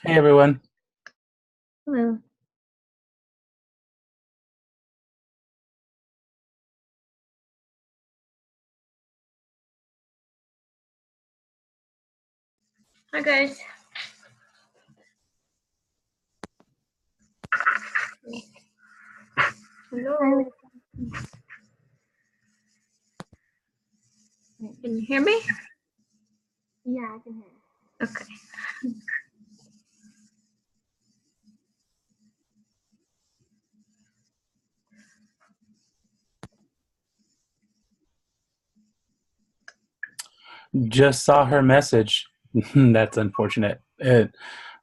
Hey everyone. Hello. Hi guys. Hello. Hi, Lisa. Can you hear me? Yeah, I can hear you. Okay. Just saw her message. That's unfortunate.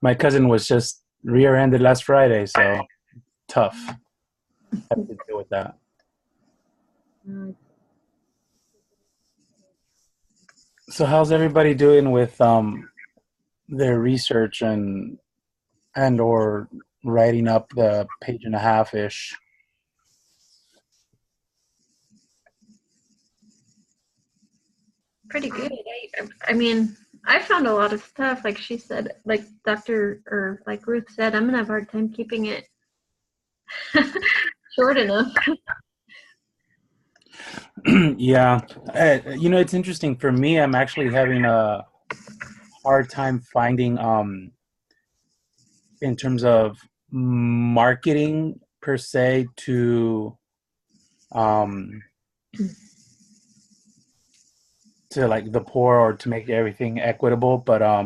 My cousin was just rear-ended last Friday, so tough. Have to deal with that. Uh, So how's everybody doing with their research and or writing up the page and a half ish? Pretty good. I mean, I found a lot of stuff. Like she said, like Dr. or like Ruth said, I'm gonna have a hard time keeping it short enough. Yeah, it's interesting for me. I'm actually having a hard time finding in terms of marketing per se um to like the poor or to make everything equitable. But I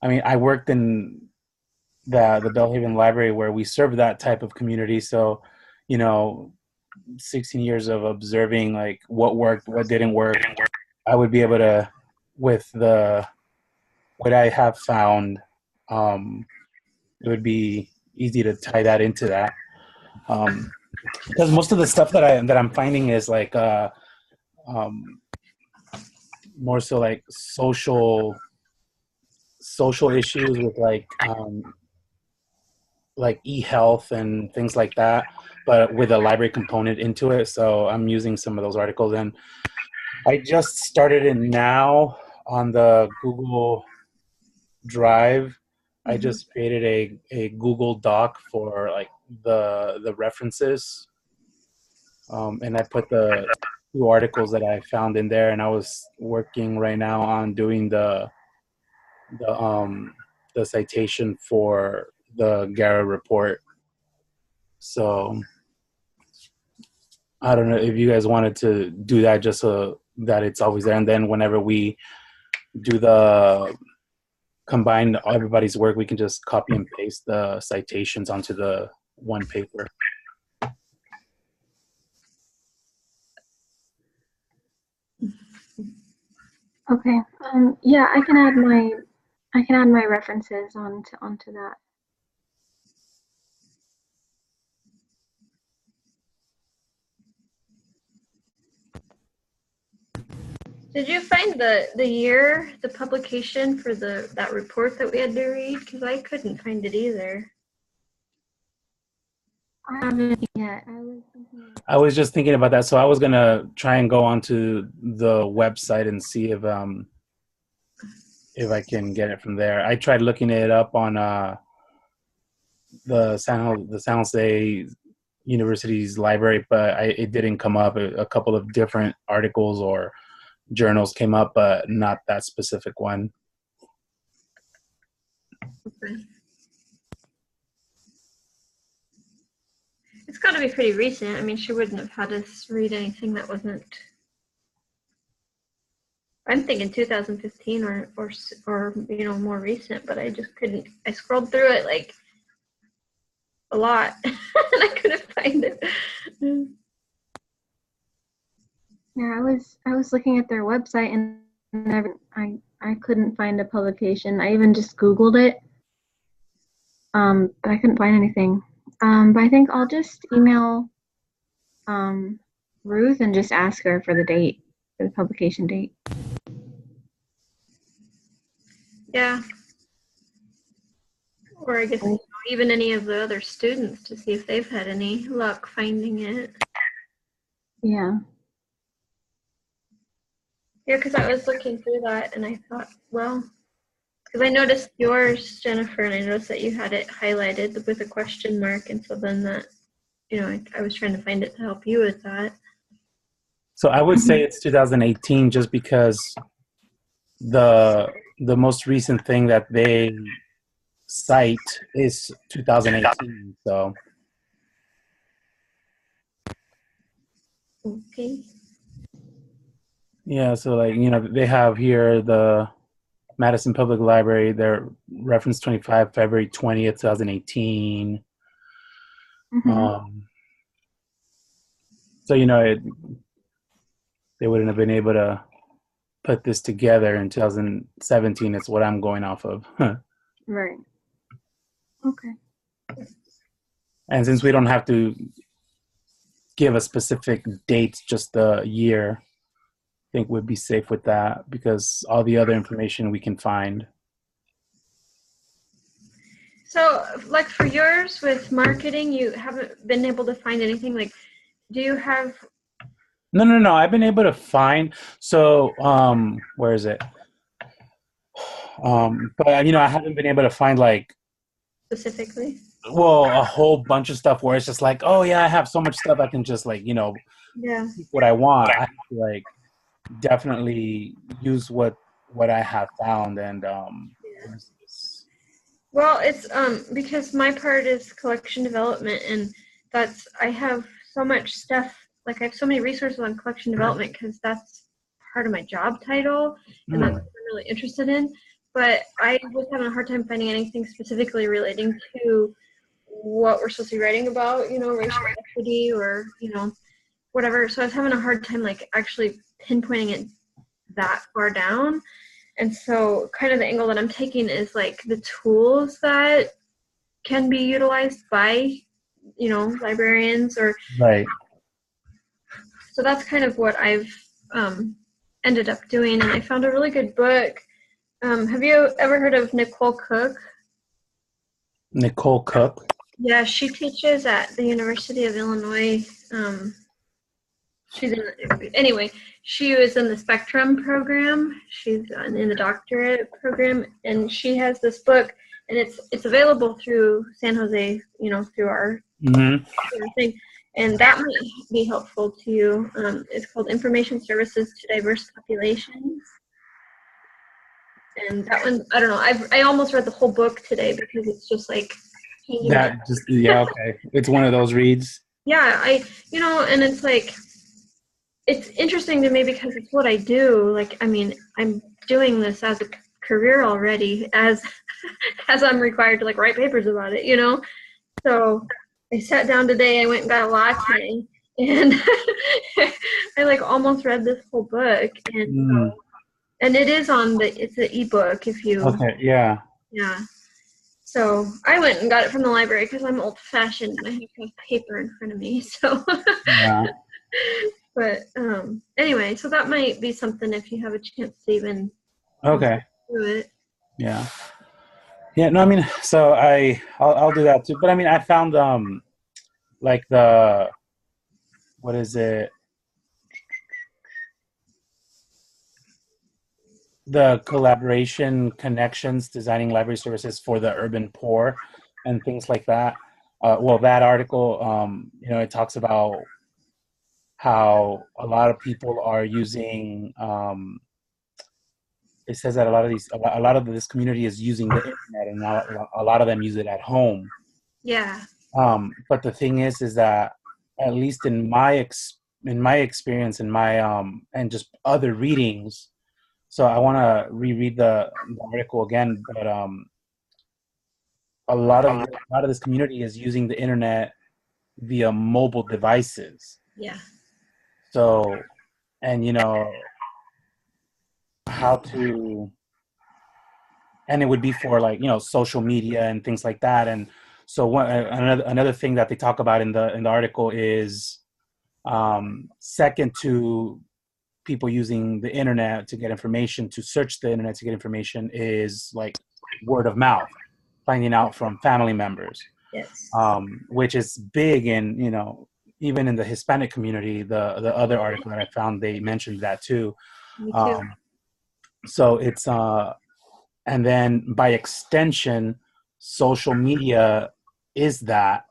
mean, I worked in the Bellhaven Library where we serve that type of community. So, you know, 16 years of observing like what worked, what didn't work. I would be able to, with the what I have found, um, it would be easy to tie that into that. Um, because most of the stuff that I'm finding is like um, more so like social issues with like e-health and things like that, but with a library component into it. So I'm using some of those articles, and I just started it now on the Google Drive. I Mhm. just created a Google Doc for like the references, and I put the two articles that I found in there, and I was working right now on doing the um the citation for the Gara report. So I don't know if you guys wanted to do that just so that it's always there, and then whenever we do the combine everybody's work, we can just copy and paste the citations onto the one paper. Okay. Yeah, I can add my references onto that. Did you find the year, the publication for the that report that we had to read? Because I couldn't find it either. I haven't yet. I was thinking I was just thinking about that, so I was gonna try and go onto the website and see if I can get it from there. I tried looking it up on the San Jose University's library, but it didn't come up. A couple of different articles or journals came up, but not that specific one. Okay. It's got to be pretty recent. I mean, she wouldn't have had us read anything that wasn't. I'm thinking 2015 or more recent, but I just couldn't. I scrolled through it like a lot, and I couldn't find it. yeah, I was looking at their website and I couldn't find a publication. I even just Googled it, but I couldn't find anything. But I think I'll just email um Ruth and just ask her for the date, for the publication date. Yeah, or I guess even any of the other students to see if they've had any luck finding it. Yeah. Yeah, because I was looking through that and I thought, well, Because I noticed yours, Jennifer, and I noticed that you had it highlighted with a question mark, and so then that, I was trying to find it to help you with that. So I would say it's 2018 just because the most recent thing that they cite is 2018. So Okay. yeah, so like, they have here the Madison Public Library, their reference 25 February 20th, 2018. So they wouldn't have been able to put this together in 2017. It's what I'm going off of. Right. Okay. And since we don't have to give a specific date, just the year, I think we'd be safe with that because all the other information we can find. So, like for yours with marketing, you haven't been able to find anything. Like, do you have? No. I've been able to find. So, where is it? But I haven't been able to find like Specifically. Well, a whole bunch of stuff where it's just like, oh yeah, I have so much stuff I can just like, Yeah. keep what I want. I have to like definitely use what I have found and Well, it's because my part is collection development, and I have so much stuff. Like I have so many resources on collection development because that's part of my job title, and that's what I'm really interested in. But I was having a hard time finding anything specifically relating to what we're supposed to be writing about, racial equity or, whatever. So I was having a hard time like actually pinpointing it that far down. And so kind of the angle that I'm taking is like the tools that can be utilized by, librarians or. Right. So that's kind of what I've ended up doing. And I found a really good book. Have you ever heard of Nicole Cook? Nicole Cook? Yeah, she teaches at the University of Illinois. She was in the Spectrum program. She's in the doctorate program, and she has this book, and it's available through San Jose, through our thing, and that might be helpful to you. It's called Information Services to Diverse Populations, and that one, I don't know. I almost read the whole book today because it's just like okay. It's one of those reads. Yeah, and it's like. It's interesting to me because it's what I do. Like, I mean, I'm doing this as a career already, as I'm required to like write papers about it, So I sat down today. I went and got a latte, and I like almost read this whole book, and it is it's an ebook if you. Okay. Yeah. Yeah. So I went and got it from the library because I'm old-fashioned and I have to have paper in front of me. So. Yeah. But anyway, so that might be something if you have a chance to even do it. Yeah. Yeah, no, I mean, so I'll do that too. But I mean, I found like what is it? The collaboration connections, designing library services for the urban poor and things like that. That article, it talks about how a lot of people are using it says that a lot of this community is using the internet, and a lot of them use it at home. Yeah. But the thing is that at least in my experience, in my and just other readings, so I want to reread the article again, but a lot of this community is using the internet via mobile devices. Yeah. So, and how to, and it would be for like, social media and things like that. And so another thing that they talk about in the article is second to people using the internet to get information, to search the internet to get information, is like word of mouth, finding out from family members. Yes. Which is big in, even in the Hispanic community. The other article that I found, they mentioned that too. Me too. So it's and then by extension, social media is that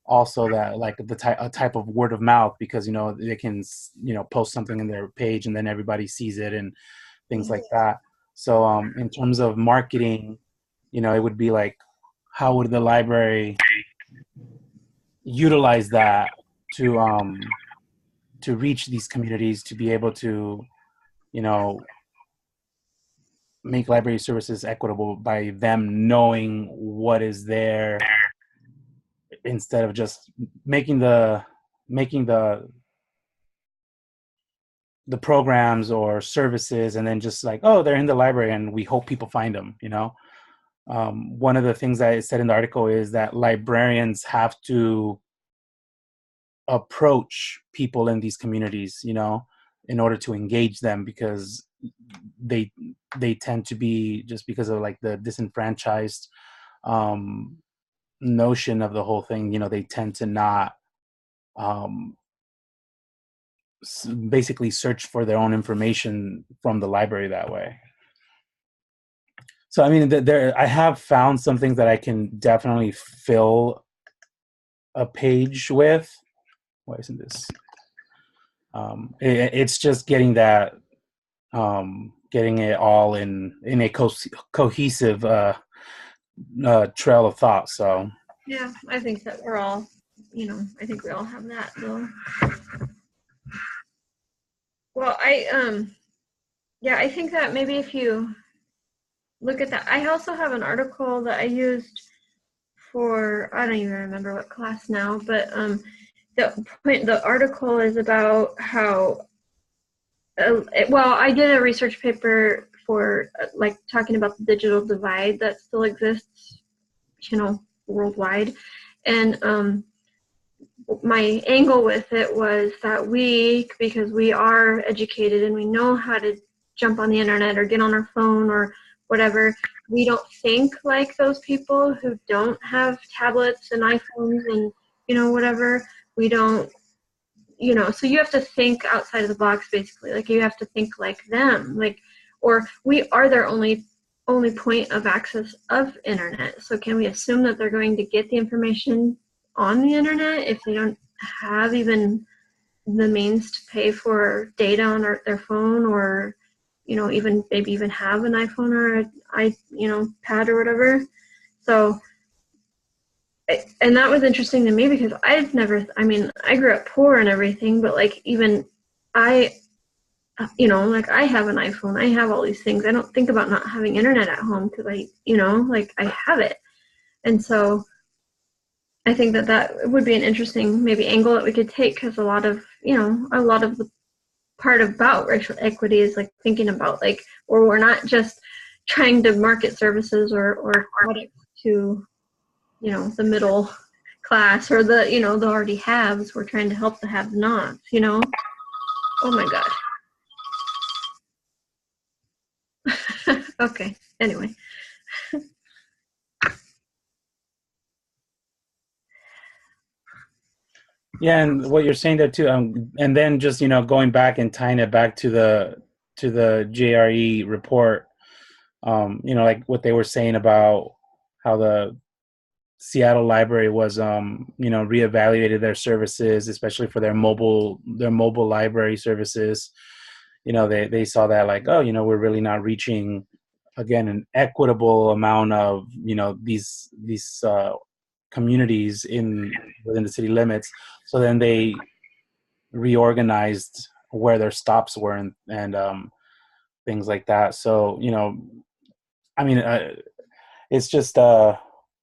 also, that like a type of word of mouth, because they can post something in their page and then everybody sees it and things like that. So in terms of marketing, it would be like, how would the library utilize that to reach these communities, to be able to make library services equitable by them knowing what is there, instead of just making the programs or services and then just like, oh, they're in the library and we hope people find them. One of the things that is said in the article is that librarians have to approach people in these communities, in order to engage them, because they tend to be, just because of like the disenfranchised notion of the whole thing, they tend to not basically search for their own information from the library that way. So I mean, I have found some things that I can definitely fill a page with. Why isn't this? It's just getting that, getting it all in a cohesive trail of thought. So yeah, I think that we're all, I think we all have that though. Well, I think that maybe if you look at that, I also have an article that I used for, I don't even remember what class now, but the article is about how, I did a research paper for like talking about the digital divide that still exists, worldwide. And my angle with it was that because we are educated and we know how to jump on the internet or get on our phone or whatever, we don't think like those people who don't have tablets and iPhones and, whatever. We don't, so you have to think outside of the box, basically. Like, you have to think like them, like, or we are their only point of access of internet. So can we assume that they're going to get the information on the internet if they don't have even the means to pay for data on their phone, or maybe even have an iPhone or pad or whatever? So, and that was interesting to me because I grew up poor and everything, but like, even I have an iPhone, I have all these things. I don't think about not having internet at home because I have it. And so I think that would be an interesting maybe angle that we could take, because a lot of the part about racial equity is like thinking about like, or we're not just trying to market services or products to, the middle class or the, the already haves. We're trying to help the have-nots, Oh my God. Okay. Anyway. yeah, and what you're saying there too, and then just going back and tying it back to the JRE report, like what they were saying about how the Seattle Library was reevaluated their services, especially for their mobile library services. They saw that like, oh, we're really not reaching, again, an equitable amount of these communities within the city limits. So then they reorganized where their stops were and things like that. So I mean, it's just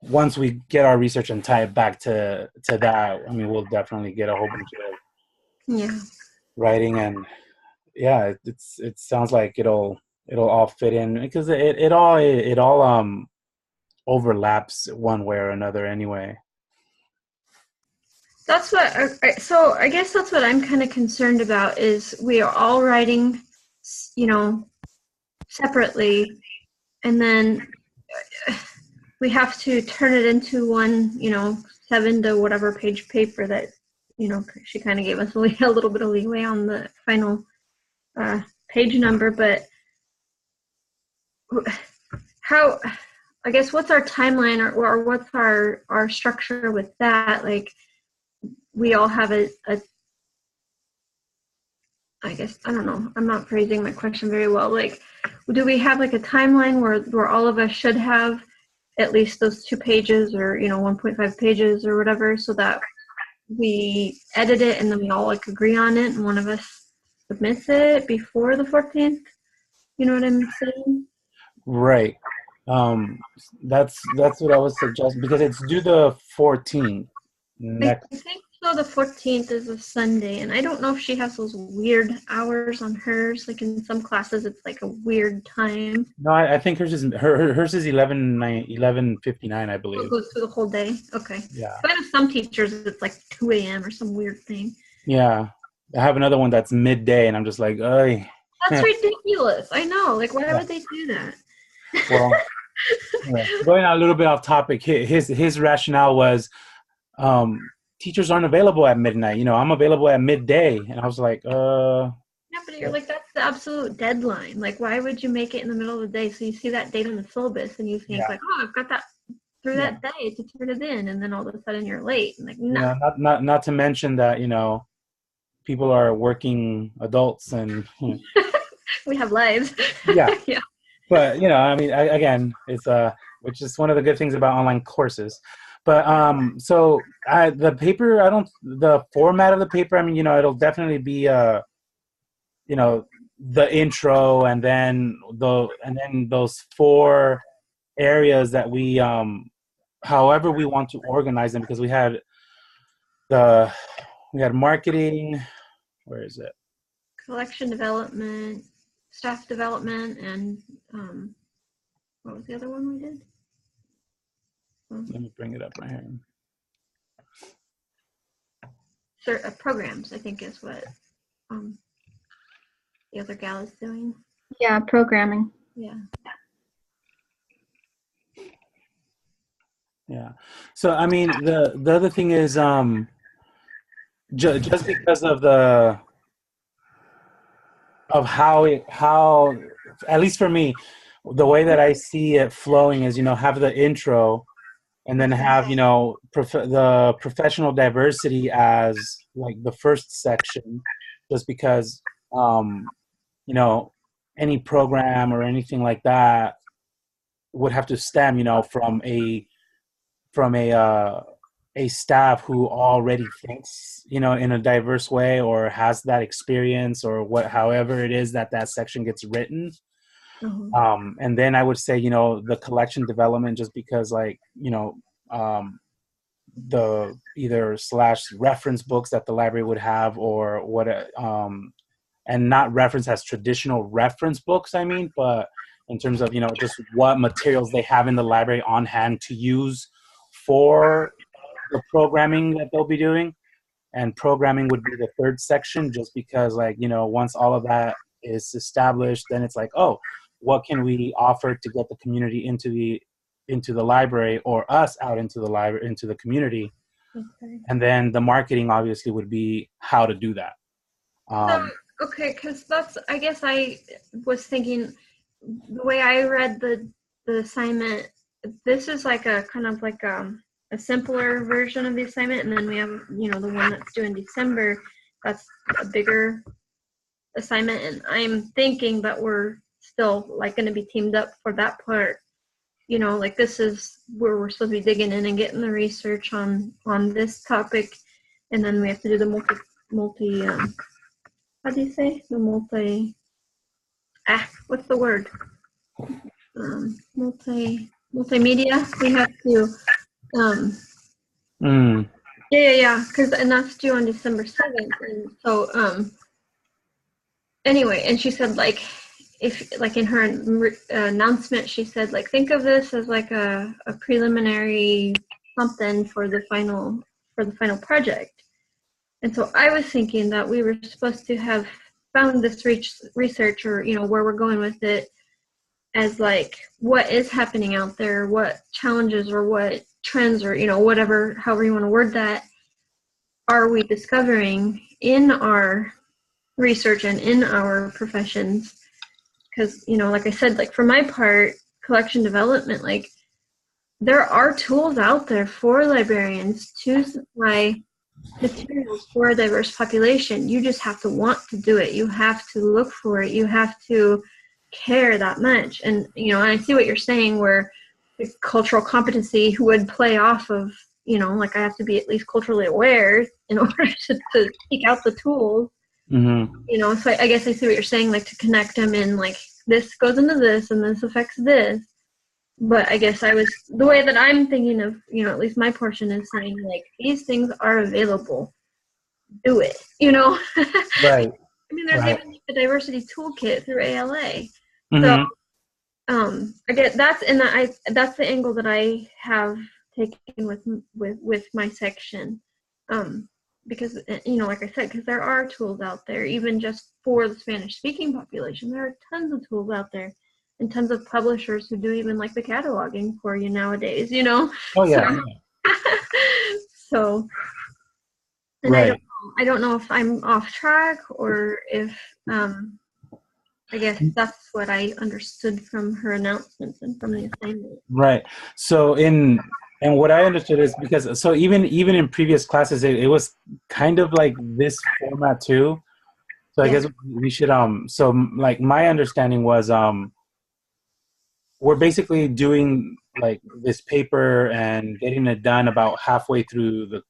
once we get our research and tie it back to that, I mean, we'll definitely get a whole bunch of writing, and yeah, it sounds like it'll all fit in, because it all overlaps one way or another anyway. That's what. So I guess that's what I'm kind of concerned about, is we are all writing, separately, and then we have to turn it into one, 7 to whatever page paper that, she kind of gave us a little bit of leeway on the final page number. But how, I guess, what's our timeline or what's our structure with that? Like, we all have a I guess, I don't know, I'm not phrasing my question very well. Like, do we have like a timeline where all of us should have at least those 2 pages or, 1.5 pages or whatever, so that we edit it and then we all like agree on it and one of us submits it before the 14th? You know what I'm saying? Right. That's what I was suggesting, because it's due the 14th next. I think so. The 14th is a Sunday, and I don't know if she has those weird hours on hers. Like in some classes, it's like a weird time. No, I think hers is hers is 11:59, I It believe. goes through the whole day. Okay. Yeah. So I know some teachers it's like 2 a.m. or some weird thing. Yeah. I have another one that's midday, and I'm just like, "Ay." That's ridiculous. I know. Like, why would they do that? Well, yeah. Going a little bit off topic, his rationale was, teachers aren't available at midnight. I'm available at midday, and I was like, Yeah, but you're like, that's the absolute deadline. Like, why would you make it in the middle of the day? So you see that date on the syllabus, and you think like, oh, I've got that through that day to turn it in, and then all of a sudden you're late. And like, no. Not to mention that people are working adults, and we have lives. Yeah. Yeah. But again, it's which is one of the good things about online courses. But so the format of the paper, it'll definitely be the intro, and then those 4 areas that we however we want to organize them, because we had marketing. Where is it? Collection development, staff development, and what was the other one we did? Let me bring it up right here. Programs, I think, is what the other gal is doing. Yeah, programming. Yeah. Yeah. So the other thing is just because of how at least for me, the way that I see it flowing is have the intro, and then have the professional diversity as like the first section, just because any program or anything like that would have to stem from a staff who already thinks in a diverse way, or has that experience, or however it is that section gets written. Mm-hmm. And then I would say the collection development, just because the either / reference books that the library would have, or what and not reference as traditional reference books, but in terms of just what materials they have in the library on hand to use for the programming that they'll be doing. And programming would be the 3rd section, just because once all of that is established, then it's like, oh, what can we offer to get the community into the library, or us out into the library, into the community. Okay. And then the marketing obviously would be how to do that. Okay, because I guess I was thinking, the way I read the assignment, this is like a kind of like a simpler version of the assignment, and then we have the one that's due in December. That's a bigger assignment, and I'm thinking that we're still like going to be teamed up for that part. Like this is where we're supposed to be digging in and getting the research on this topic, and then we have to do the multi how do you say the what's the word? Multimedia. We have to yeah, and that's due on December 7th, and so anyway, and she said like, if like in her announcement, she said like, think of this as like a preliminary something for the final project. And so I was thinking that we were supposed to have found this research, or where we're going with it, as like what is happening out there, what challenges or what trends, or whatever, however you want to word that, are we discovering in our research and in our professions. Because like I said, like for my part, collection development, like there are tools out there for librarians to supply materials for a diverse population. You just have to want to do it. You have to look for it. You have to care that much. And, you know, I see what you're saying where the cultural competency would play off of, you know, like I have to be at least culturally aware in order to seek out the tools. Mm-hmm. You know, so I guess I see what you're saying, like to connect them in, like this goes into this and this affects this. But I guess the way that I'm thinking of, you know, at least my portion is saying, like, these things are available. Do it, you know? Right. I mean, there's Right. even a diversity toolkit through ALA. Mm-hmm. So, I get that's that's the angle that I have taken with my section. Because, you know, like I said, because there are tools out there, even just for the Spanish-speaking population. There are tons of tools out there. And tons of publishers who do even like the cataloging for you nowadays, you know? Oh yeah. So and Right. I don't know if I'm off track or if I guess that's what I understood from her announcements and from the assignment. Right. So and what I understood is because so even in previous classes it was kind of like this format too. So I guess we should so like my understanding was we're basically doing like this paper and getting it done about halfway through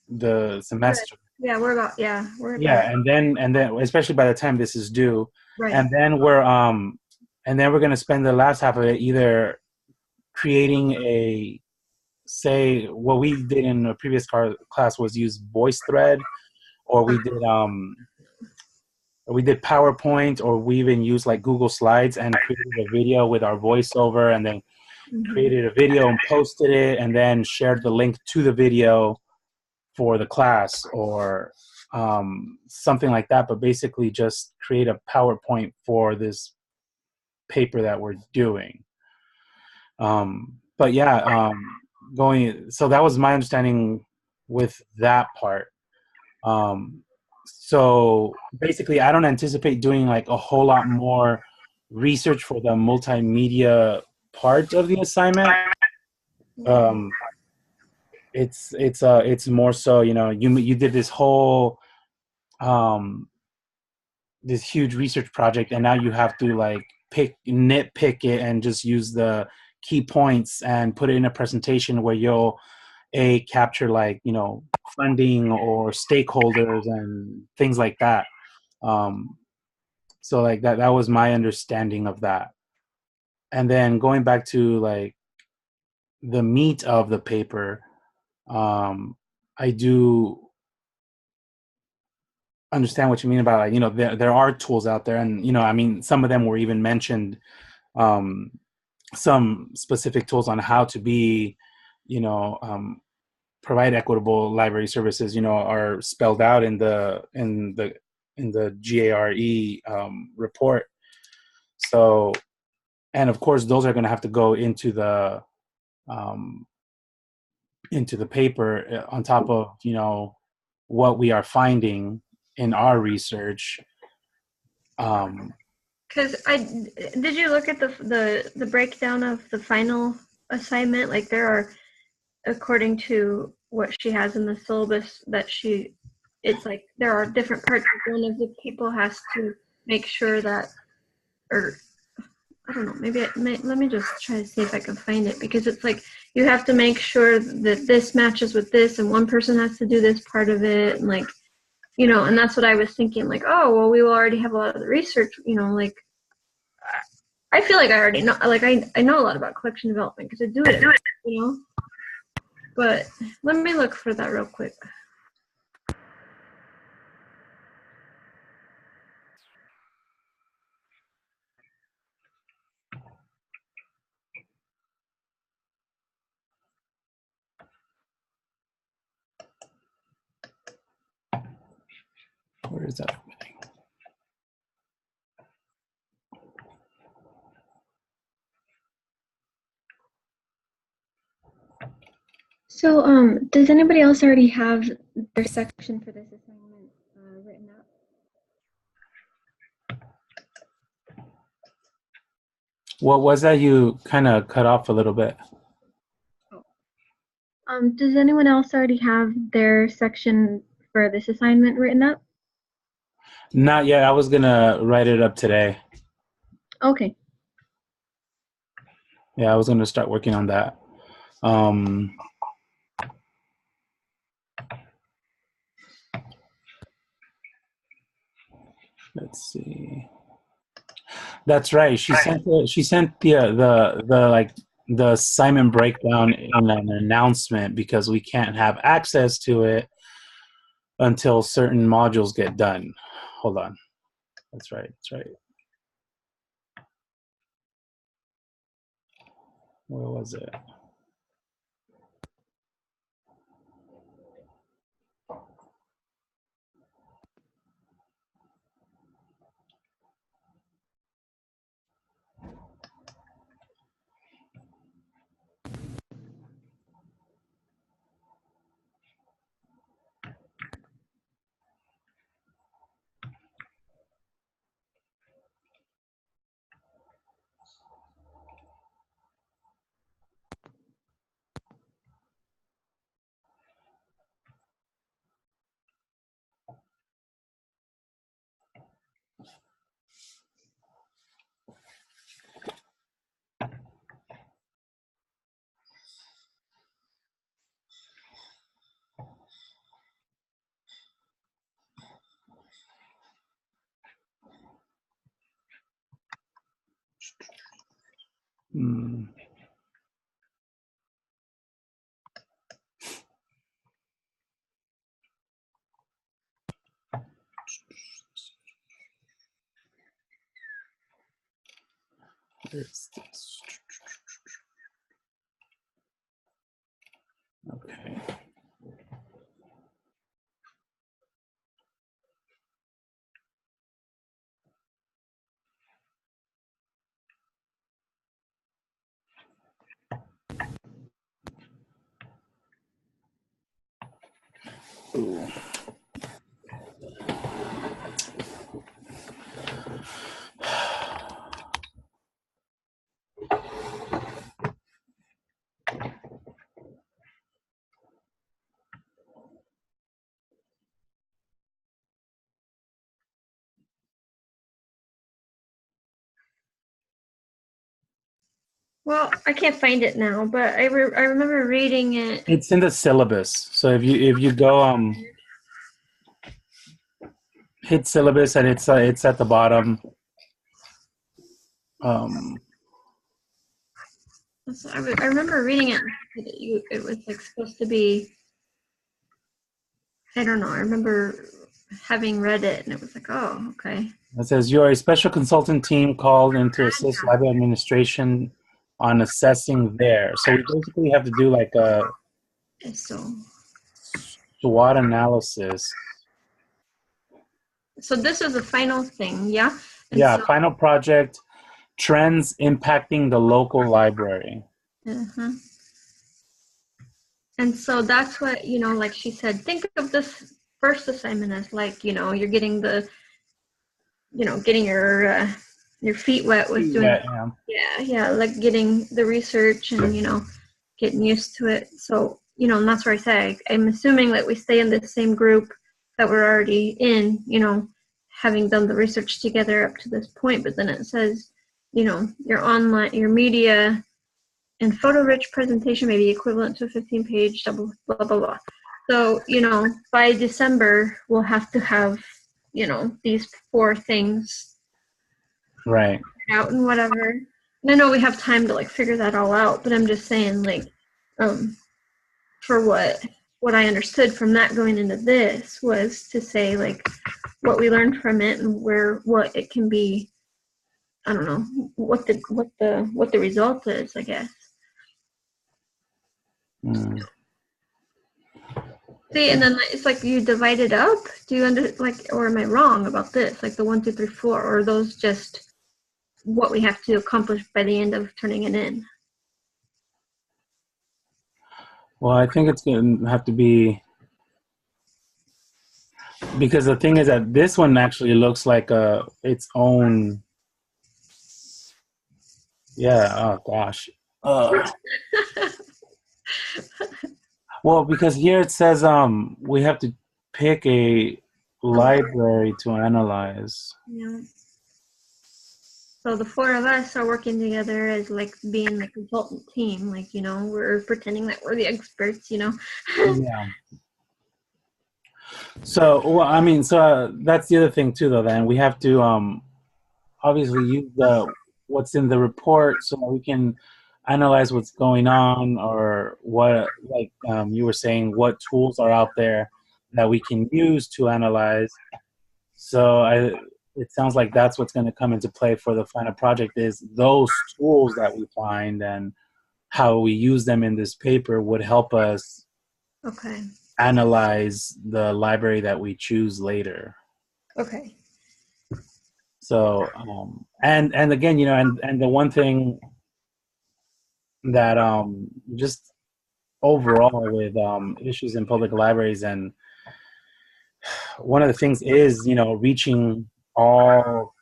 the semester. Yeah, we're about And then especially by the time this is due, right. and then we're gonna spend the last half of it either creating say what we did in a previous class was use VoiceThread, or we did PowerPoint, or we even used like Google Slides and created a video with our voiceover, and then created a video and posted it, and then shared the link to the video for the class, or something like that. But basically just create a PowerPoint for this paper that we're doing. But yeah, so that was my understanding with that part. So basically, I don't anticipate doing like a whole lot more research for the multimedia part of the assignment. It's more so, you know, you did this whole this huge research project, and now you have to like nitpick it and just use the key points and put it in a presentation where you'll capture like, you know, funding or stakeholders and things like that. So like that was my understanding of that. And then going back to like the meat of the paper, I do understand what you mean about, like, you know, there are tools out there, and, you know, I mean, some of them were even mentioned, some specific tools on how to be, you know, provide equitable library services, you know, are spelled out in the GARE report. So, and of course, those are going to have to go into the paper on top of, you know, what we are finding in our research. Because did you look at the breakdown of the final assignment? Like there are, according to what she has in the syllabus, it's like there are different parts. One of the people has to make sure that, or I don't know, let me just try to see if I can find it, because it's like you have to make sure that this matches with this, and one person has to do this part of it, and like, you know, and that's what I was thinking, like, oh, well, we will already have a lot of the research, you know, like, I feel like I already know, like, I know a lot about collection development because I do it, you know, but let me look for that real quick. Where is that? So, does anybody else already have their section for this assignment written up? What was that? You kind of cut off a little bit. Does anyone else already have their section for this assignment written up? Not yet. I was gonna write it up today. Okay. Yeah, I was gonna start working on that. Um, let's see. That's right. She sent the like the assignment breakdown in an announcement because we can't have access to it until certain modules get done. Hold on. That's right. That's right. Where was it? Hmm. Where's this? Okay. Ooh. Well, I can't find it now, but I remember reading it. It's in the syllabus. So if you go hit syllabus and it's at the bottom. I remember reading it. It was like supposed to be. I don't know. I remember having read it, and it was like, oh, okay. It says you are a special consultant team called in to assist library administration on assessing there. So we basically have to do like a So SWOT analysis. So this is the final thing, yeah? And Yeah, so, final project, trends impacting the local library. uh-huh. And so that's what, like she said, think of this first assignment as like, you're getting getting your feet wet with doing, yeah, like getting the research and, getting used to it. So, and that's where I say, I'm assuming that we stay in the same group that we're already in, having done the research together up to this point, but then it says, your online, your media and photo-rich presentation may be equivalent to a 15-page double blah, blah, blah. So, by December, we'll have to have, these 4 things Right. out and whatever. And I know we have time to like figure that all out, but I'm just saying like, for what I understood from that going into this was to say like what we learned from it and what it can be. I don't know what the result is, I guess. Mm. See, and then it's like you divide it up. Do you or am I wrong about this? Like the 1, 2, 3, 4, or are those just what we have to accomplish by the end of turning it in? Well, I think it's going to have to be, because the thing is that this one actually looks like its own Yeah. Oh gosh. Well, because here it says we have to pick a library to analyze. Yeah. So the four of us are working together as like being the consultant team. Like, you know, we're pretending that we're the experts, you know. Yeah. So, well, I mean, so that's the other thing too, though. Then we have to obviously use the what's in the report so that we can analyze what's going on, or what, like you were saying, what tools are out there that we can use to analyze. So it sounds like that's what's going to come into play for the final project, is those tools that we find, and how we use them in this paper would help us Okay. analyze the library that we choose later. Okay. So and again, you know, and the one thing that just overall with issues in public libraries, and one of the things is, you know, reaching all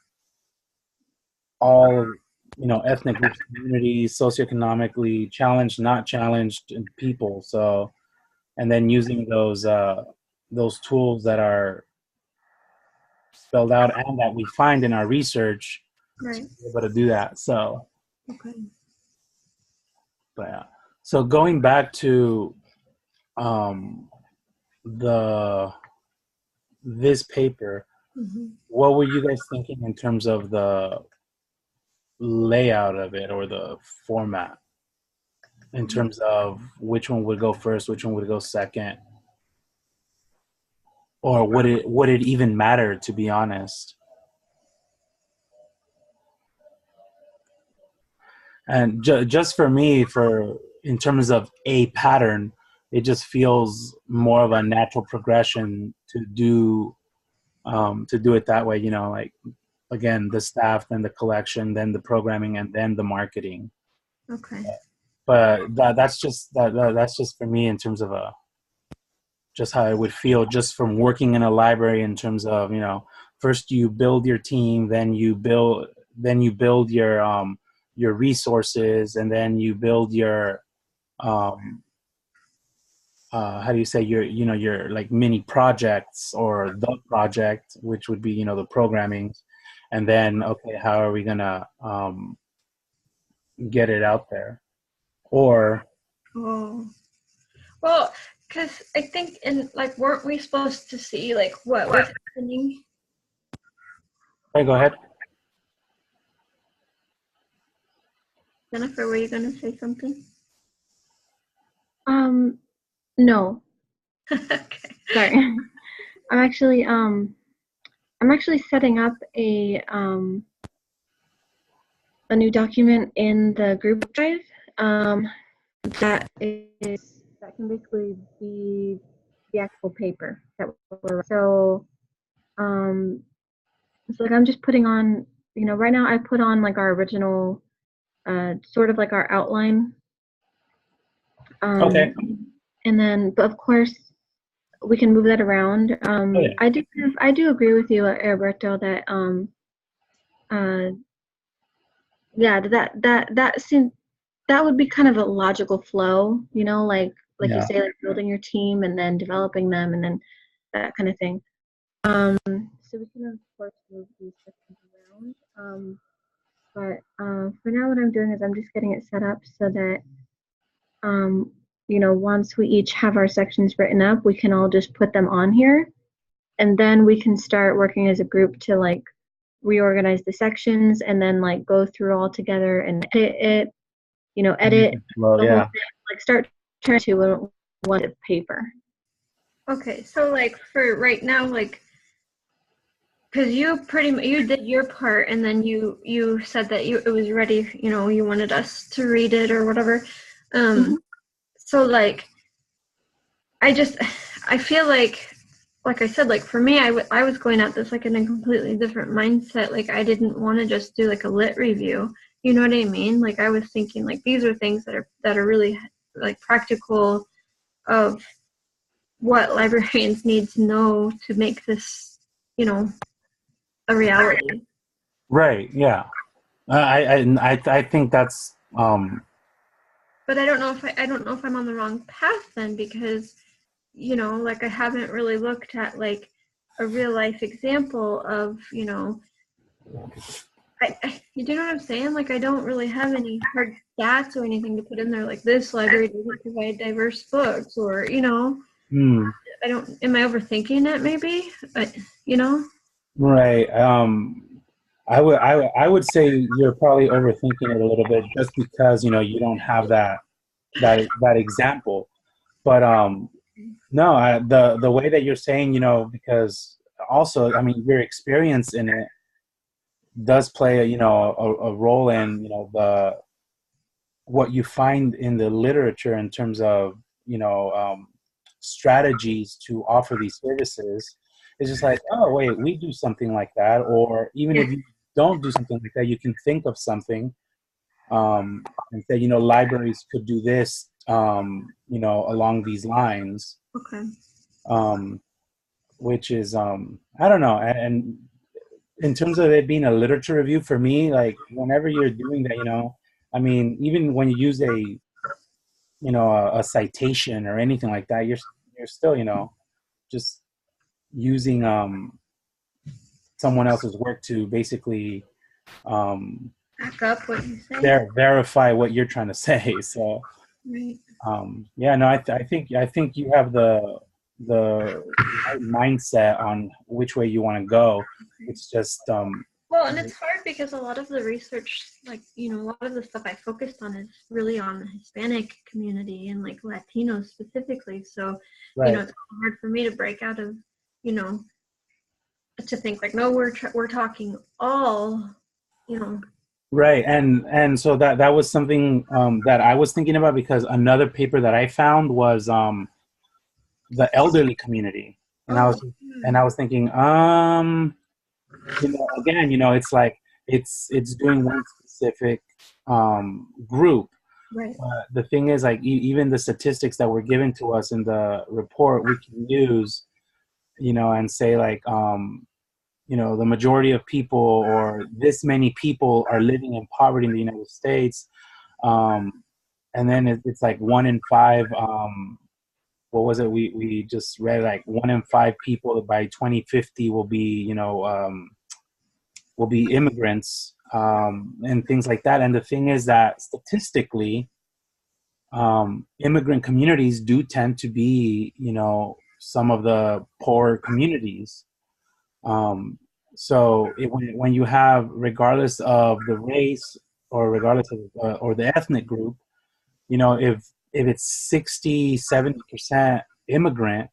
you know, ethnic groups, communities, socioeconomically challenged, not challenged people. So, and then using those tools that are spelled out and that we find in our research to Right. be able to do that. So, Okay. but yeah. So going back to um, the this paper, what were you guys thinking in terms of the layout of it, or the format, in terms of which one would go first, which one would go second, or would it even matter, to be honest? And just for me, for in terms of a pattern, it just feels more of a natural progression to do it that way. You know, like, again, the staff, then the collection, then the programming, and then the marketing. Okay. But that's just for me, in terms of just how I would feel just from working in a library, in terms of, you know, first you build your team, then you build your resources, and then you build your um, how do you say, your, you know, your like mini projects, or the project, which would be, you know, the programming, and then, okay, how are we gonna get it out there, or Oh. Well, because I think weren't we supposed to see like what was happening? hey, go ahead. Jennifer, were you gonna say something? No, Okay. sorry. I'm actually setting up a new document in the group drive. That can basically be the actual paper that we're, so like I'm just putting on, you know, right now I put on like our original sort of like our outline, Okay. and then, but of course we can move that around. Oh, yeah. I do agree with you, Alberto, that uh yeah, that seems, that would be kind of a logical flow, you know, like you Yeah. say, like building your team and then developing them and then that kind of thing. So we can of course move these sections around. But for now, what I'm doing is I'm just getting it set up so that you know, once we each have our sections written up, we can all just put them on here, and then we can start working as a group to like reorganize the sections and then like go through all together and edit it, you know, edit Well, the whole yeah. thing, like start turning to one paper. Okay, so like for right now, like, because you did your part, and then you said that it was ready. You know, you wanted us to read it or whatever. So like, I feel like I said, like for me, I was going at this like in a completely different mindset. Like I didn't want to just do like a lit review. You know what I mean? Like I was thinking like these are things that are really like practical of what librarians need to know to make this, you know, a reality. Right. Yeah. I think that's But I don't know if I'm on the wrong path then, because like I haven't really looked at like a real life example of you do know what I'm saying? Like I don't really have any hard stats or anything to put in there. Like this library doesn't provide diverse books, or hmm, I don't. Am I overthinking it? Maybe, but right. I would say you're probably overthinking it a little bit just because you don't have that example. But no, the way that you're saying, because also, I mean, your experience in it does play a role in the what you find in the literature in terms of strategies to offer these services. It's just like, oh wait, we do something like that, or even yeah. if you don't do something like that, you can think of something and say, libraries could do this, along these lines, Okay. um, which is I don't know, and in terms of it being a literature review for me, like whenever you're doing that, I mean, even when you use a citation or anything like that, you're still, just using someone else's work to basically um, Back up what you say. verify what you're trying to say. So Right. yeah, no, I think you have the right mindset on which way you want to go. It's just Well, and it's hard because a lot of the research, like, a lot of the stuff I focused on is really on the Hispanic community and like Latinos specifically. So, right. it's hard for me to break out of, to think like, no, we're talking all, Right, and so that was something that I was thinking about because another paper that I found was the elderly community, and oh, I was thinking, again, it's like it's doing one specific group. right. The thing is, like, even the statistics that were given to us in the report, we can use, and say like, the majority of people or this many people are living in poverty in the United States. And then it's like 1 in 5. What was it? We just read like 1 in 5 people by 2050 will be immigrants, and things like that. And the thing is that statistically, immigrant communities do tend to be, some of the poor communities. Um, so when you have, regardless of the race or regardless of or the ethnic group, if it's 60-70% immigrant,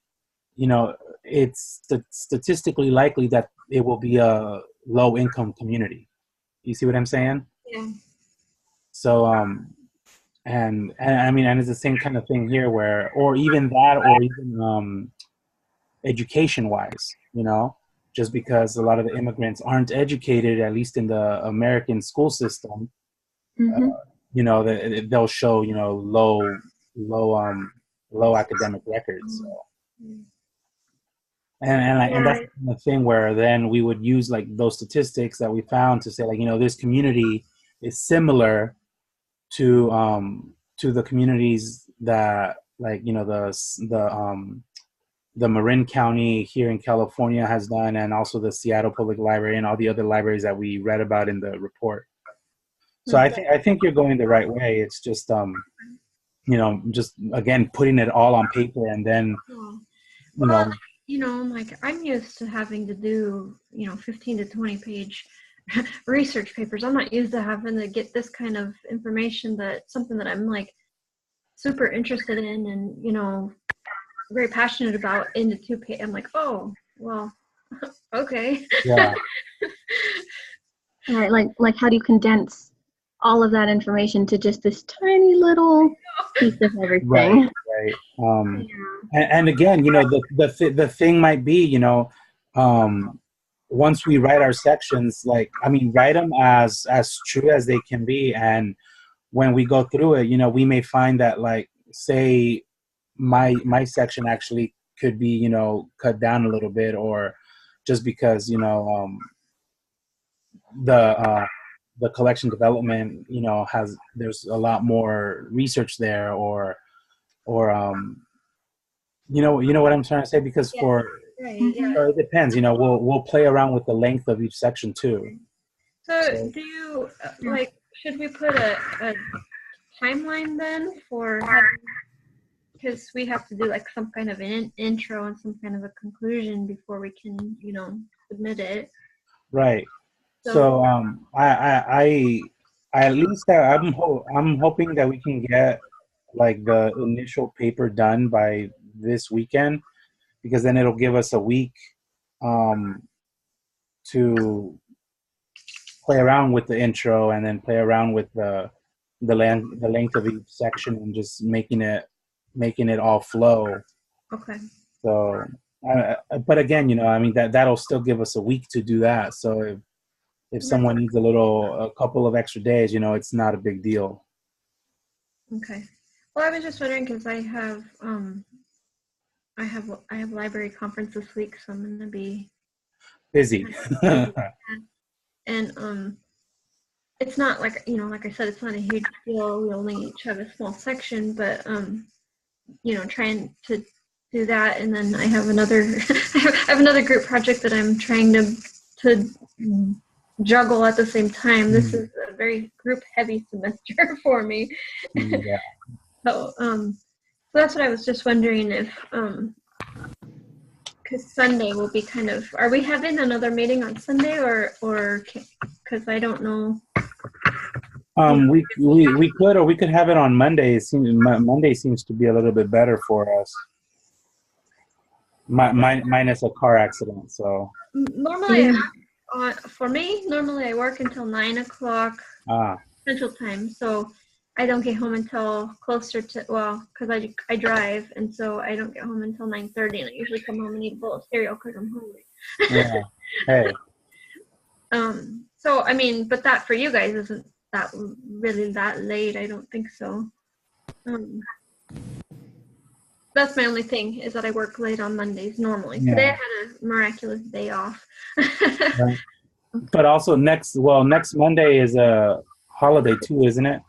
it's statistically likely that it will be a low income community. You see what I'm saying? Yeah. So and I mean, and it's the same kind of thing here where, or even that, or even education wise, just because a lot of the immigrants aren't educated, at least in the American school system, Mm-hmm. they'll show, low academic records. So. And that's the thing where then we would use like those statistics that we found to say like, this community is similar to the communities that, like, the Marin County here in California has done, and also the Seattle Public Library and all the other libraries that we read about in the report. So I think you're going the right way. It's just just again putting it all on paper, and then well, like I'm used to having to do 15 to 20 page research papers. I'm not used to having to get this kind of information, that something that I'm like super interested in and very passionate about, into 2 page. I'm like, oh well, okay. Yeah. All right, like how do you condense all of that information to just this tiny little piece of everything? Right. And again, the thing might be, once we write our sections, like, I mean, write them as true as they can be, and when we go through it, we may find that, like, say my section actually could be, cut down a little bit, or just because, the the collection development, there's a lot more research there, or you know what I'm trying to say, because Yeah. for Right. Mhm. Yeah. so it depends, we'll play around with the length of each section too. So do you like? Should we put a timeline then for having? Because we have to do like some kind of an intro and some kind of a conclusion before we can, submit it. Right. So So I at least I'm hoping that we can get like the initial paper done by this weekend, because then it'll give us a week um, to play around with the intro, and then play around with the length of each section, and just making it all flow. okay. So, but again, I mean, that'll still give us a week to do that. So if someone needs a couple of extra days, it's not a big deal. Okay. Well, I was just wondering because I have library conference this week, so I'm gonna be Busy. and it's not like like I said, it's not a huge deal. We only each have a small section, but trying to do that, and then I have another I have another group project that I'm trying to juggle at the same time. This is a very group heavy semester for me. Yeah. So that's what I was just wondering if because Sunday will be kind of, are we having another meeting on Sunday or because I don't know. We could, or we could have it on Monday. Monday seems to be a little bit better for us. Minus a car accident. So Normally, for me, normally I work until 9 o'clock Central Time, so I don't get home until closer to, because I drive, and so I don't get home until 9:30, and I usually come home and eat a bowl of cereal because I'm hungry. yeah. Hey. So I mean, but that for you guys isn't that really that late. I don't think so. That's my only thing, is that I work late on Mondays normally. Yeah. Today I had a miraculous day off. Right. But also next Monday is a holiday too, isn't it?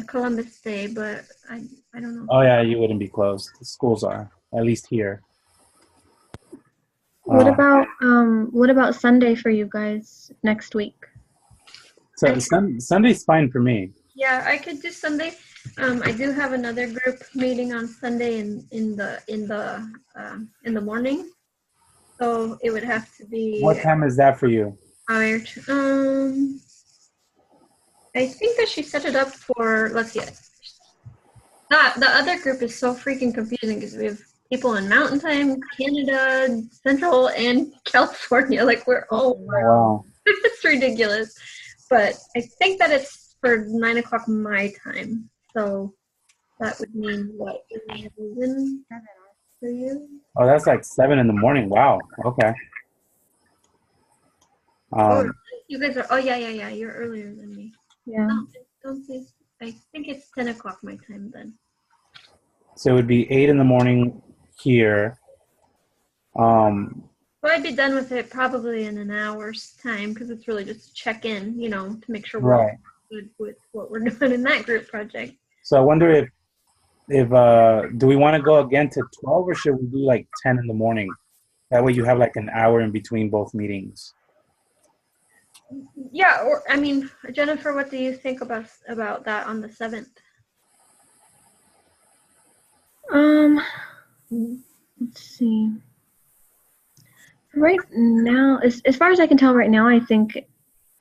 Columbus Day, but I don't know. Oh yeah, you wouldn't be closed. The schools are, at least here. What about Sunday for you guys next week? So Sunday's fine for me. Yeah, I could do Sunday. I do have another group meeting on Sunday in the morning, so it would have to be. What time is that for you? I think that she set it up for, let's see. The other group is so freaking confusing because we have people in Mountain Time, Canada, Central, and California. Like, we're all Wow. It's ridiculous. But I think that it's for 9 o'clock my time. So that would mean what? 11 for you? Oh, that's like 7 in the morning. Wow. Okay. You guys are, yeah. You're earlier than me. Yeah. Don't say, I think it's 10 o'clock my time then. So it would be 8 in the morning here. Well, I'd be done with it probably in an hour's time because it's really just check in, to make sure we're all good with what we're doing in that group project. So I wonder if do we want to go again to 12, or should we do like 10 in the morning? That way you have like an hour in between both meetings. Yeah, or I mean, Jennifer, what do you think about that on the 7th? Let's see. Right now, as far as I can tell right now, I think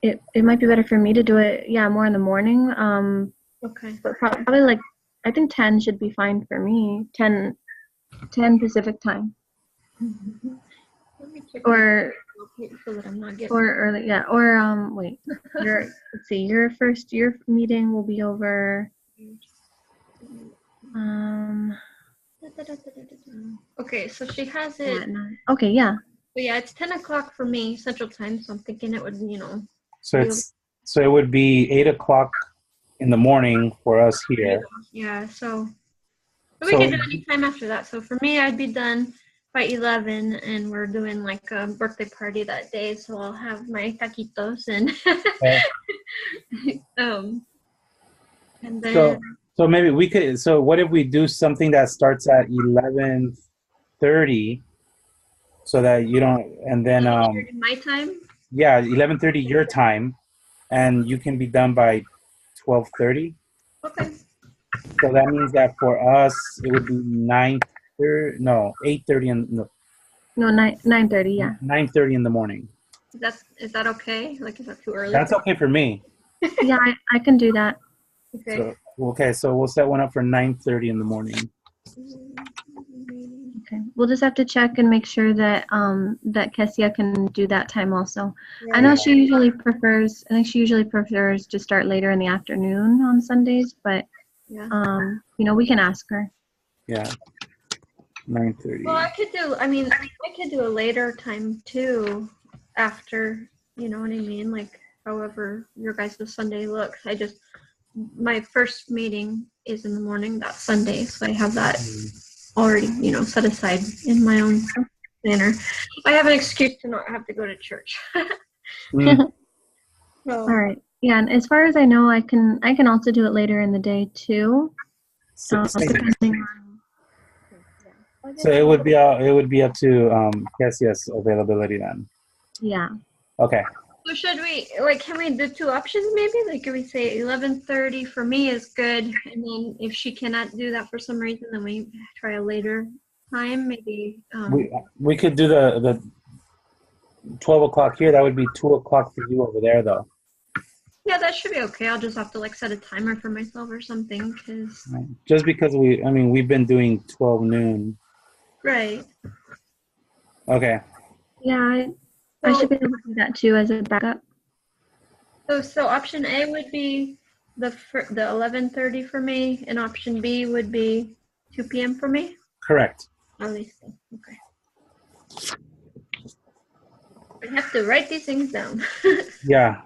it might be better for me to do it, more in the morning. Okay. But probably like, I think 10 should be fine for me. 10 Pacific time. Let me check Or so that I'm not getting. Or early, or wait. Let's see. Your meeting will be over. Okay, so she has it. Okay, yeah. But yeah, it's 10 o'clock for me Central Time, so I'm thinking it would, So it would be 8 o'clock in the morning for us here. Yeah, so we could do any time after that. So for me, I'd be done by 11, and we're doing like a birthday party that day, so I'll have my taquitos and Okay. um, and then So maybe we could. So what if we do something that starts at 11:30, so that you don't, and then my time. yeah, 11:30 your time, and you can be done by 12:30. Okay. So that means that for us it would be 9:30, no, 8:30 and no, No, 9:30. Yeah. 9:30 in the morning. Is that okay? Like, is that too early? That's okay for me. Yeah, I can do that. Okay. So okay, so we'll set one up for 9:30 in the morning. Okay. We'll just have to check and make sure that that Kessia can do that time also. I know she usually prefers. I think she usually prefers to start later in the afternoon on Sundays, but Yeah. you know, we can ask her. Yeah, 9:30. Well, I could do a later time too, after, you know what I mean? Like, however your guys' Sunday looks. My first meeting is in the morning that Sunday, so I have that already, you know, set aside in my own manner. I have an excuse to not have to go to church. Mm, So, All right. Yeah, and as far as I know, I can also do it later in the day too. so Depending on. it would be up to Cassia's availability then. Yeah. Okay. so should we, like, can we do two options maybe? Like, can we say 11:30 for me is good, and then if she cannot do that for some reason, then we try a later time, maybe. We could do the 12 o'clock here. That would be 2 o'clock for you over there, though. Yeah, that should be okay. I'll just have to like set a timer for myself or something, because Right. Just because we've been doing 12 noon. right. Okay. Yeah, I should be able to do that too as a backup. So option A would be the 11:30 for me, and option B would be 2 p.m. for me. Correct. At least, okay. I have to write these things down. Yeah.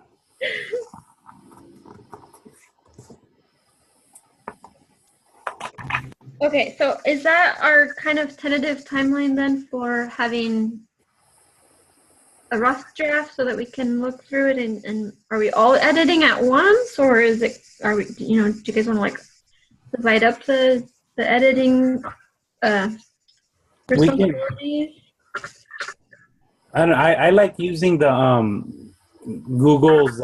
Okay, so is that our kind of tentative timeline then for having a rough draft so that we can look through it, and are we all editing at once, or are we, you know, do you guys want to like divide up the editing responsibilities? I don't know. I like using the Google's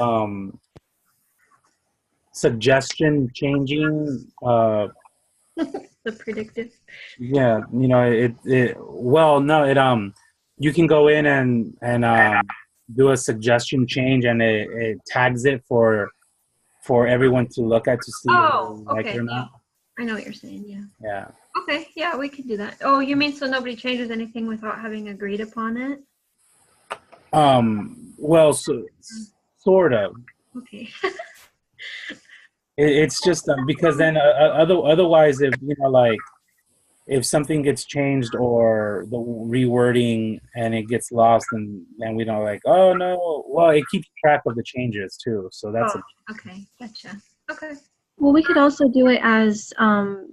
suggestion changing The predictive. yeah, you know, you can go in and do a suggestion change, and it tags it for everyone to look at to see if Oh, they like okay. it or not. I know what you're saying, yeah. Yeah. Okay, yeah, we could do that. Oh, you mean so nobody changes anything without having agreed upon it? Well, sort of. Okay. It's just because then otherwise, if you know, like if something gets changed or the rewording and it gets lost, and then we don't like, oh no, well, it keeps track of the changes too, so that's Okay, gotcha. Okay. Well, we could also do it as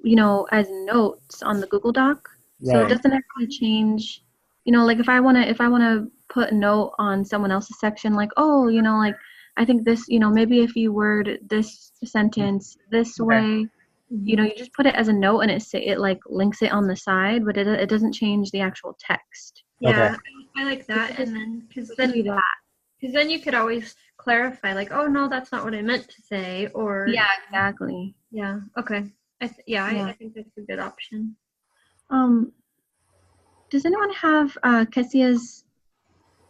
you know, as notes on the Google Doc. So it Right. doesn't actually change, you know, like if I wanna put a note on someone else's section, like, oh, you know, like I think this, you know, maybe if you word this sentence this way, you know, you just put it as a note and it like links it on the side, but it doesn't change the actual text. Yeah, I like that, and then because We can do that. then you could always clarify, like, oh no, that's not what I meant to say, or Yeah, exactly. yeah, okay, I Yeah. think that's a good option. Does anyone have Kessia's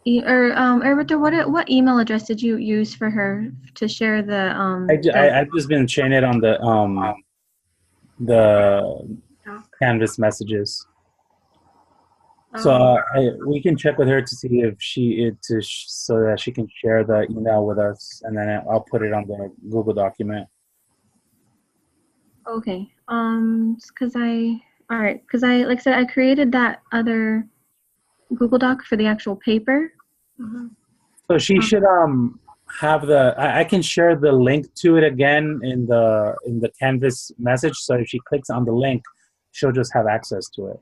Roberto, what email address did you use for her to share the I've just been sharing it on the Doc. Canvas messages. So we can check with her to see if so that she can share the email with us, and then I'll put it on the Google document. Okay. Because I like I said, I created that other Google Doc for the actual paper. So she should have I can share the link to it again in the Canvas message. So if she clicks on the link, she'll just have access to it.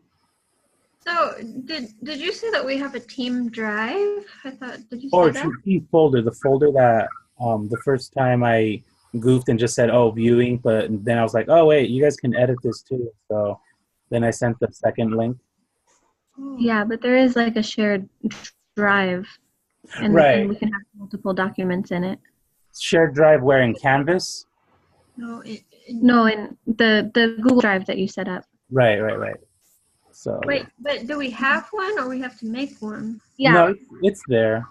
So did you say that we have a team drive? I thought, did you Or say that? team folder, the folder that the first time I goofed and just said, "Oh, viewing," but then I was like, "Oh, wait, you guys can edit this too." So then I sent the second link. Oh. Yeah, but there is like a shared drive, and Right. we can have multiple documents in it. Shared drive where in Canvas? No, No, in the Google Drive that you set up. Right. So wait, but do we have one or we have to make one? Yeah. no, it's there.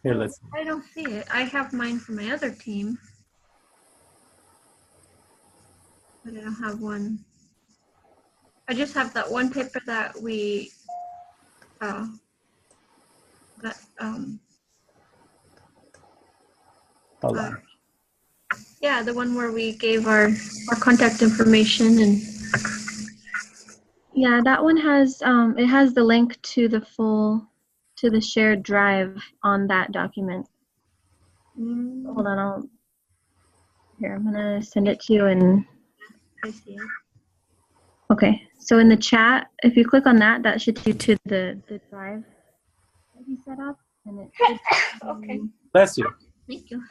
Here, let's. I don't see it. I have mine for my other team. But I don't have one. I just have that one paper that we Hold on. yeah, the one where we gave our contact information and Yeah, that one has it has the link to the shared drive on that document. Hold on, I'm gonna send it to you and I see it. okay. So in the chat, if you click on that, that should take you to the drive that you set up, and it should Okay. Bless you. Thank you.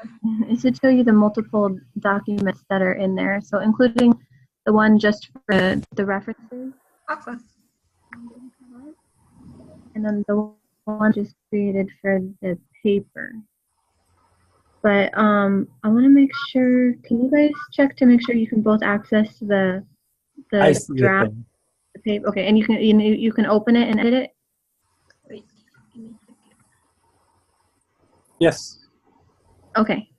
it should show you the multiple documents that are in there. So including the one just for the references, Okay. and then the one just created for the paper. But I want to make sure. Can you guys check to make sure you can both access the I see draft, it. the paper? Okay, and you can open it and edit it. Wait. Give me a second. Yes. Okay.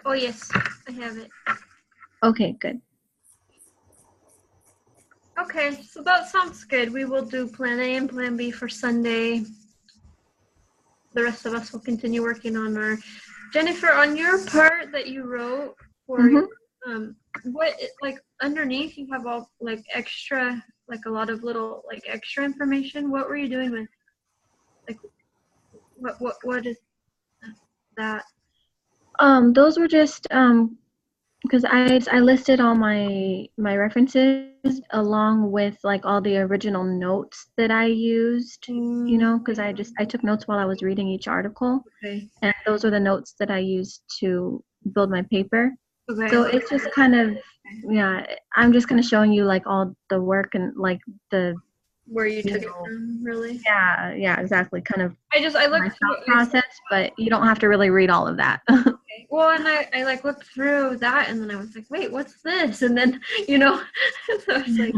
Oh yes, I have it. Okay. Good. Okay, so that sounds good. We will do Plan A and Plan B for Sunday. The rest of us will continue working on our. Jennifer, on your part that you wrote for what like underneath you have all like extra, like a lot of little like extra information. What were you doing with like what is that? Those were just because I listed all my references along with like all the original notes that I used, you know, because I took notes while I was reading each article, Okay. and those are the notes that I used to build my paper. Okay. So it's just kind of, yeah, I'm just kind of showing you like all the work and like the, where you took it know, from, really? yeah, exactly, kind of I my looked through thought process, but you don't have to really read all of that. Okay. Well, and I like looked through that, and then I was like, wait, what's this? And then you know, so I was like,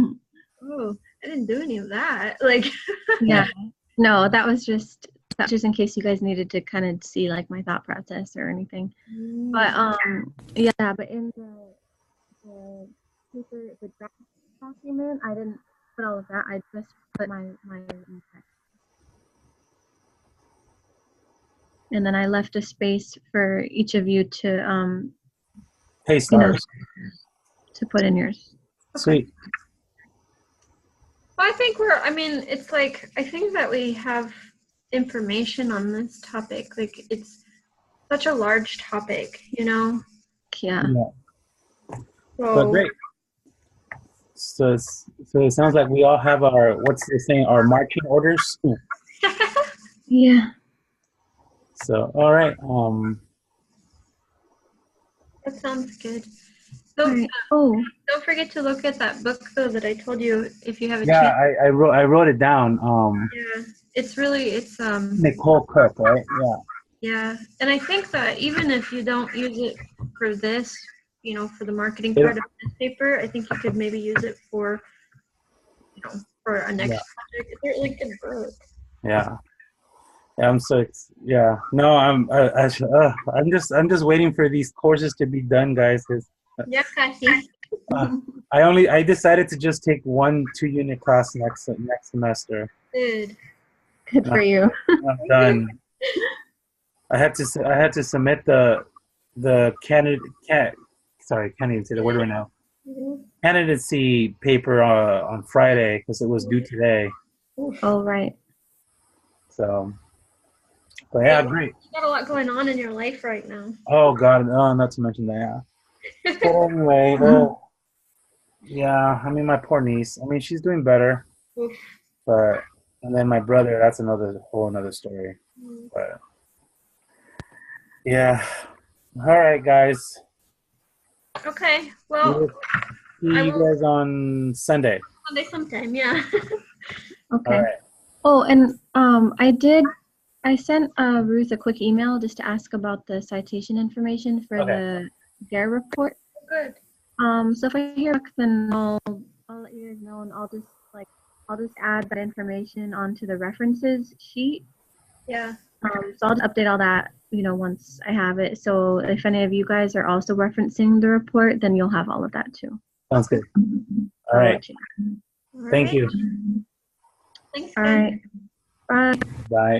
oh, I didn't do any of that. Like, Yeah, no, that was just in case you guys needed to kind of see like my thought process or anything. But yeah, but in the paper, the draft document, I didn't put all of that. I just put my text. And then I left a space for each of you to Paste you know, ours. to put in yours. Sweet. well, I think I mean, it's like I think that we have information on this topic. Like, it's such a large topic, you know. Yeah. Yeah. So But great. So it sounds like we all have our what's the saying, our marching orders. Yeah. So all right. that sounds good. All So right. Oh, don't forget to look at that book though that I told you if you have a Yeah, chance. I wrote it down. Yeah, it's Nicole Cook, right? Yeah. yeah, and I think that even if you don't use it for this, you know, for the marketing Yeah. part of this paper, I think you could maybe use it for, you know, for a next project. It's a really good book. Yeah. Yeah, I'm so yeah. No, I'm just waiting for these courses to be done, guys. 'Cause, Yeah, Cassie. I decided to just take 1 2-unit class next semester. Good. good for you. I'm done. I had to submit the sorry, can't even say the word right now. Candidacy paper on Friday because it was due today. Oh, right. So, but yeah, great. You got a lot going on in your life right now. Oh God, not to mention that. Yeah. But anyway, yeah. I mean, my poor niece. I mean, she's doing better. Oof. But and then my brother, that's another whole another story. Mm. But yeah. All right, guys. Okay. We Well, will see I you will guys on Sunday. Sunday sometime. Yeah. All Okay. right. Oh, and I sent Ruth a quick email just to ask about the citation information for Okay. the GARE report. Good. So if I hear back, then I'll let you guys know, and I'll just add that information onto the references sheet. Yeah. So I'll just update all that, once I have it. So if any of you guys are also referencing the report, then you'll have all of that too. Sounds good. All I'll right. let you know. All Thank right. you. Thanks, All guys. right. Bye. Bye.